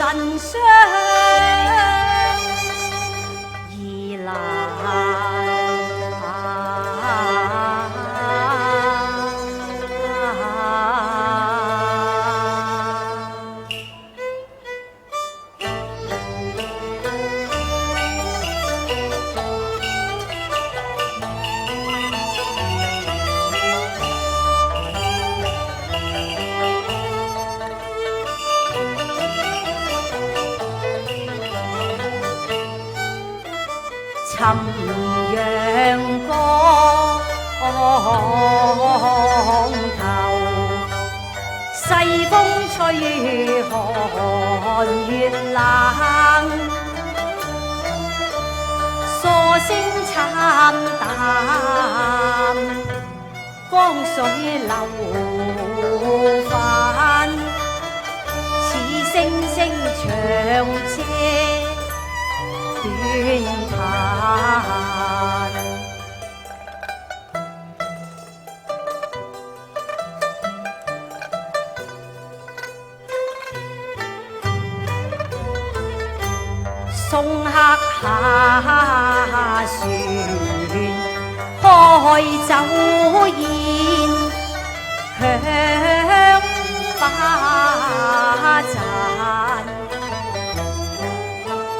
神相宜難尋陽光頭，西風吹寒月冷，疏聲慘淡，江水流泛，似星星長遮斷彈，送客下船，開酒宴，響把盞。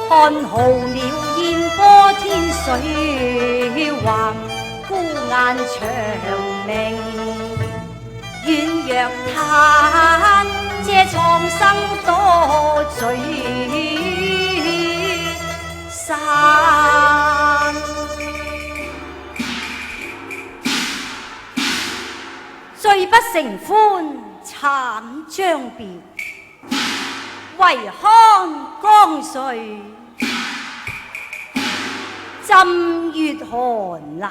看號鳥煙波天水橫，孤雁長鳴遠若嘆，借蒼生多聚散。醉不成歡慘將別，唯看江水浸月寒啊！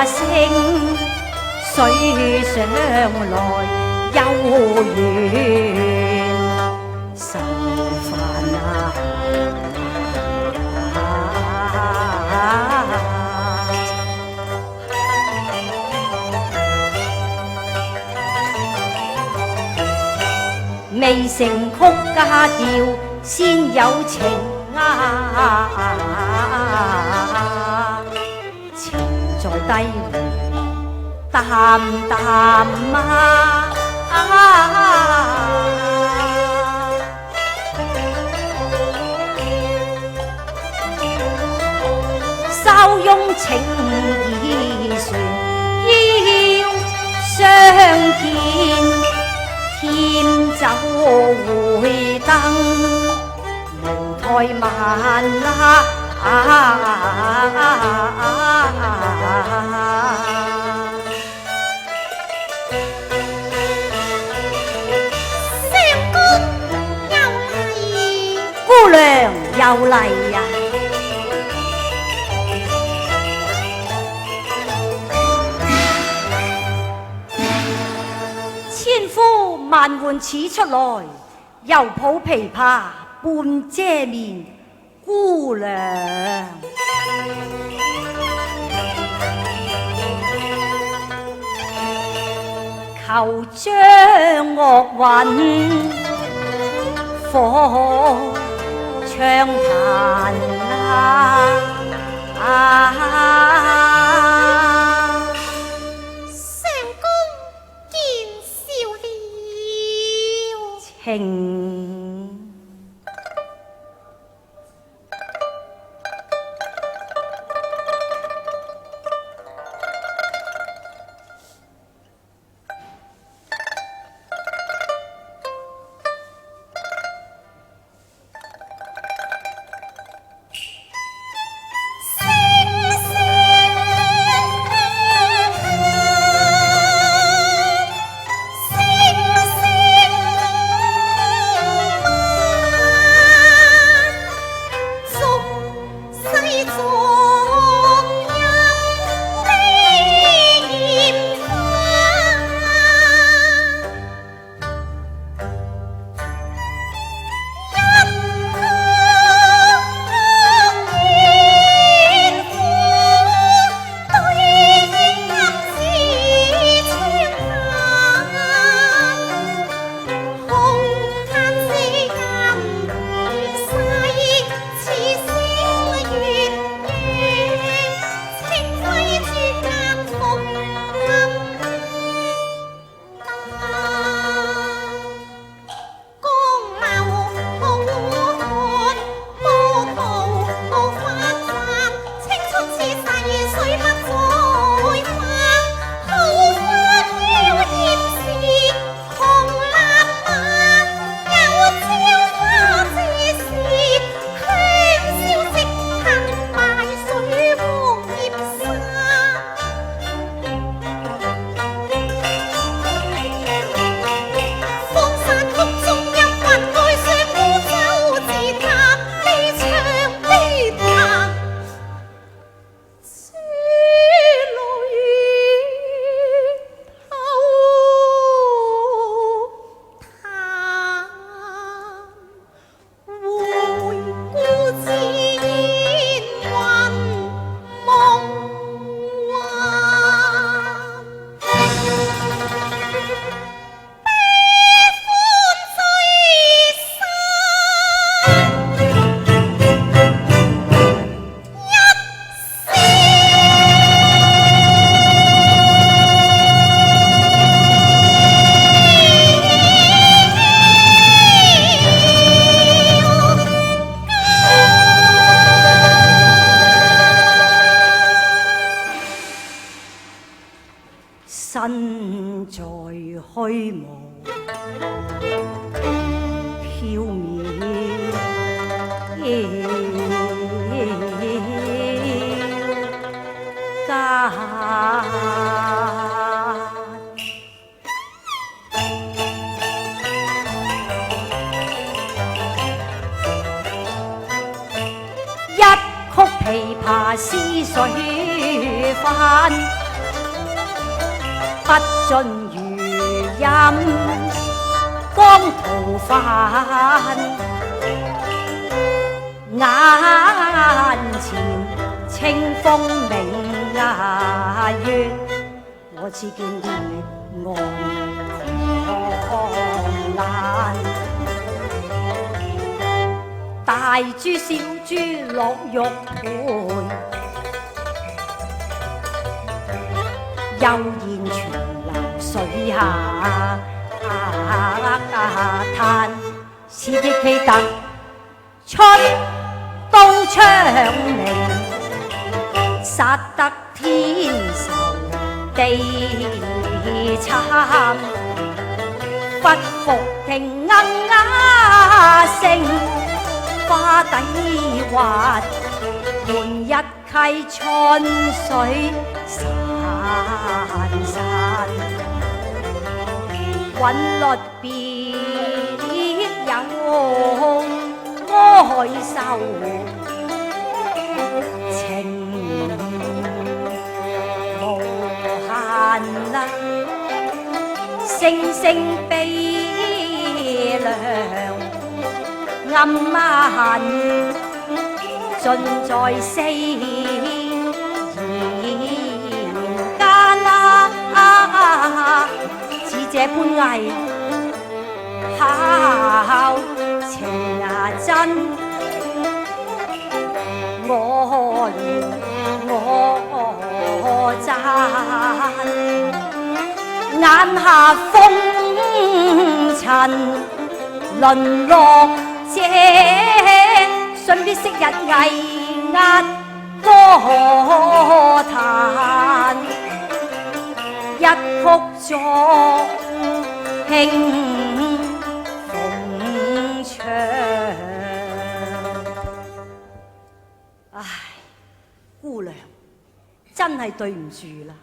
聲，水上來悠遠，愁煩啊！未成曲家調，先有情啊！情在低回，淡淡啊！稍擁情意船，要相見。添酒會燈，無怠慢啊！相公又嚟，姑娘又嚟啊！千呼萬喚始出來，猶抱琵琶半遮面，姑娘。求將樂韻放唱彈啊！相公見笑了。情身在虛無縹緲間，一曲琵琶似水泛。不盡餘蔭江圖帆，眼前清風明月，我只見月暗眼，大珠小珠落玉盤，悠然泉流水下嘆，是亦記得出刀槍鳴，殺得天仇地慘，不服聽鶯啞聲，花底滑，換一溪春水潺潺，韻律別有哀愁，情無限啦，聲聲悲涼暗漫，盡在四言間啊！似這般藝巧情真，我讚，眼下風塵淪落這，信必昔日藝壓歌壇，一曲作興鳳唱。唉，姑娘真係對唔住啦，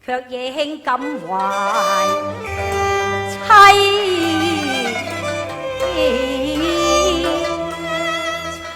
卻野輕感懷凄慘。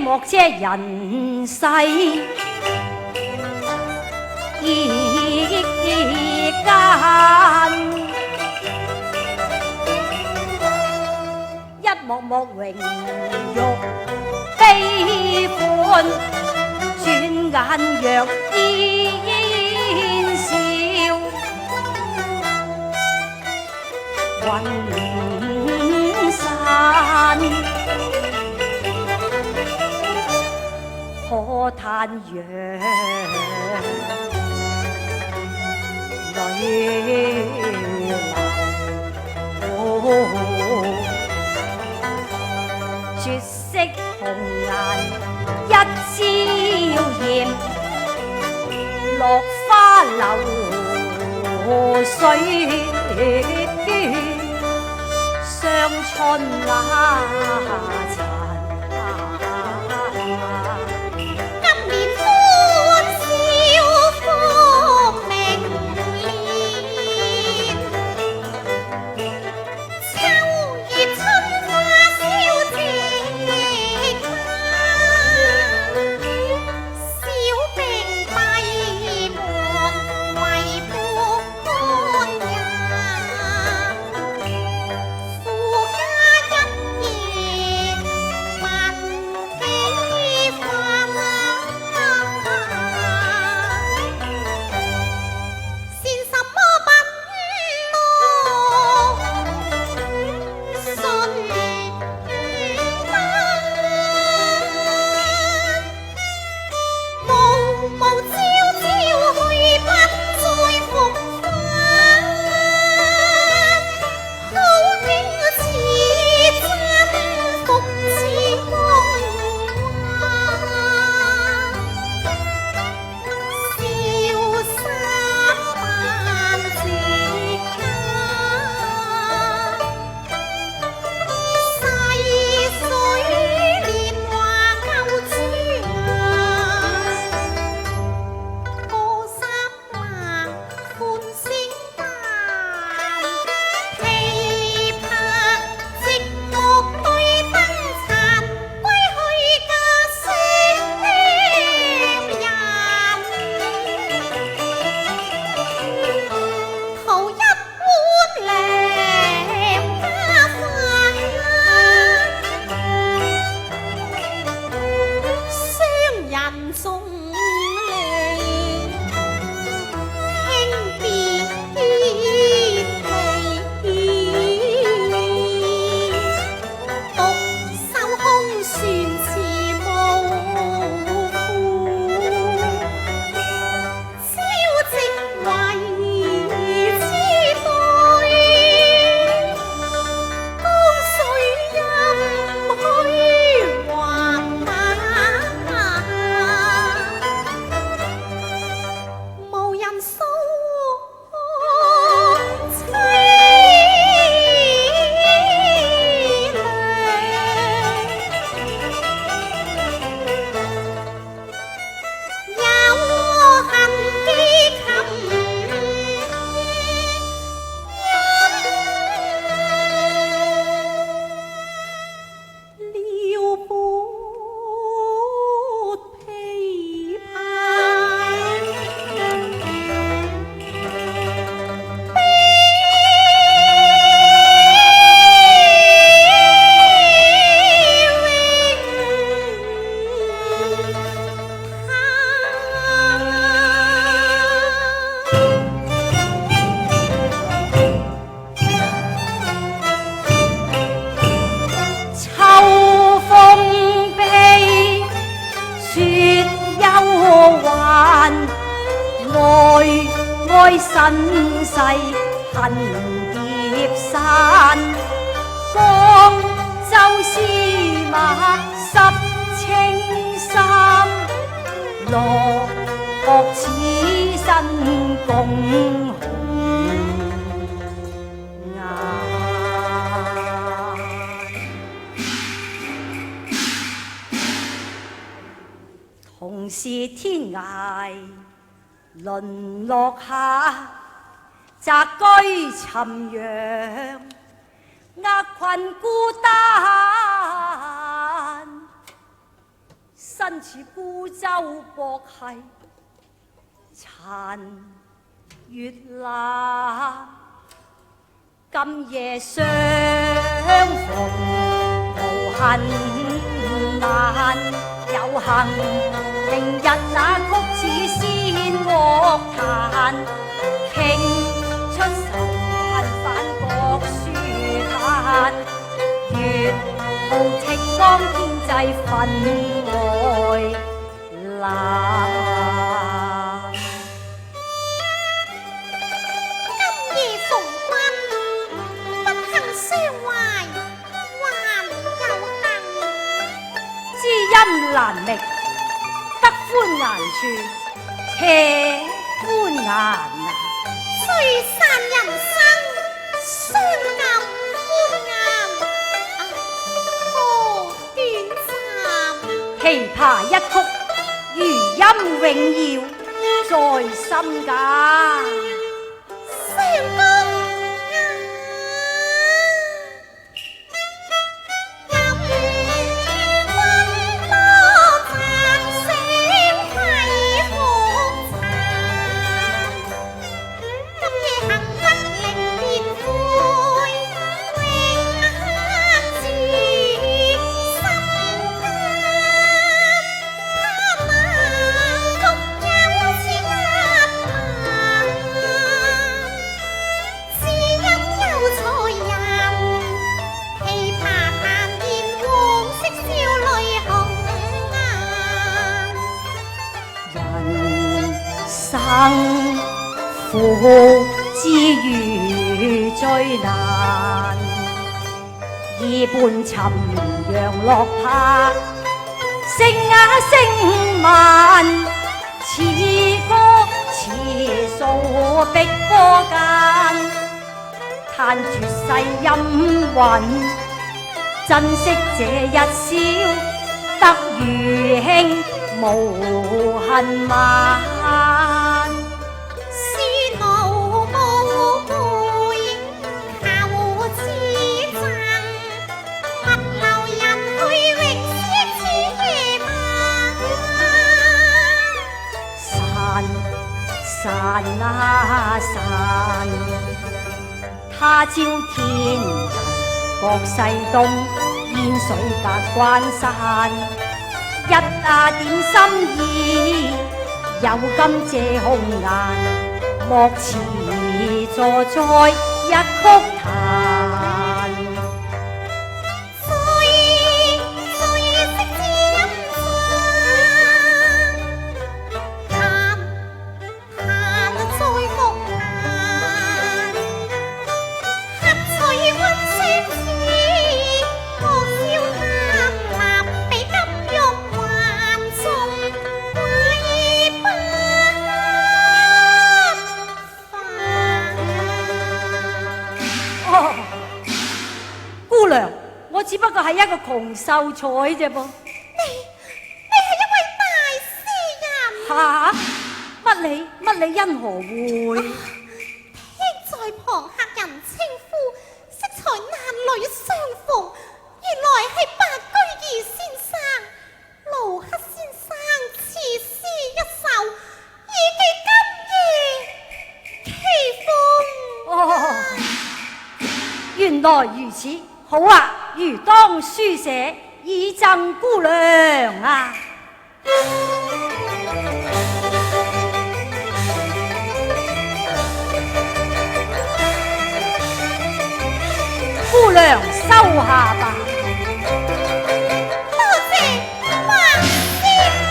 莫遮人世間，一幕幕榮辱悲歡，轉眼若煙消雲散。可嘆楊淚流。看那殘。今年歡笑復明年，秋月春花燒夕燈，小兵閉門為不安也，夫家一夜問幾番，算什麼品咯？信無無朝朝去不再復返，好景似真，復似夢幻，瀟灑萬夕間，逝水年華舊豬歌三萬歡聲淡，琵琶寂寞對燈殘，歸去家鄉人。圖一碗涼家飯，雙人送離，輕別離，獨守空船遲無負，朝夕為痴對，江水任虛橫漫，無人訴凄涼，有恨幾琴音，撩撥琵秋風悲，雪幽還，愛愛身世恨劫散。江州司馬十青衫，落寞此身共紅顏。同是天涯淪落下，宅居尋陽，厄困孤單，身似孤舟泊繫殘月冷。今夜相逢無恨難，有幸明日那曲似仙樂壇，傾出仇恨反各書嘆，月浩清光天際分外冷。今夜逢君，不幸相懷，還有幸。知音難覓，得歡顏處，且歡顏啊！雖散人生，相暗歡顏。下一曲，餘音永耀在心間。相公。生苦之餘最難，二半尋陽落魄，聲聲慢，似歌似訴碧波間，嘆絕世音韻，珍惜這一宵，得餘興無恨晚。散啊散，他朝天涯各西東，煙水隔關山。一點心意，有今這紅顏，莫辭坐在一曲壇。我只不過係一個窮秀才啫噃。你係一位大詩人。吓？乜你因何會？聽在旁客人稱呼，適才男女相逢，原來係白居易先生。盧克先生詞詩一首，以寄今夜祈封。原來如此。好啊，如當書寫，以贈姑娘啊。姑娘收下吧。多謝白先生。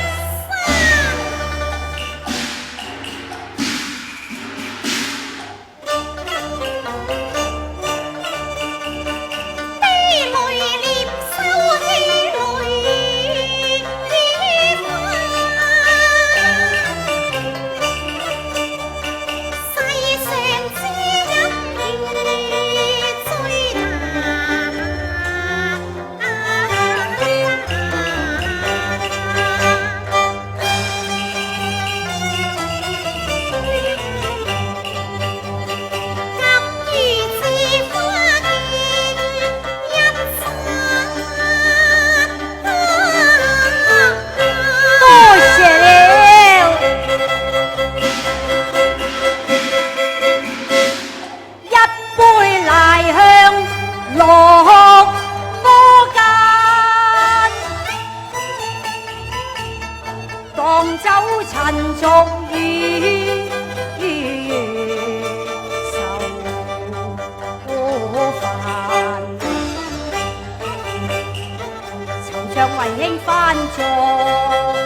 為兄翻坐。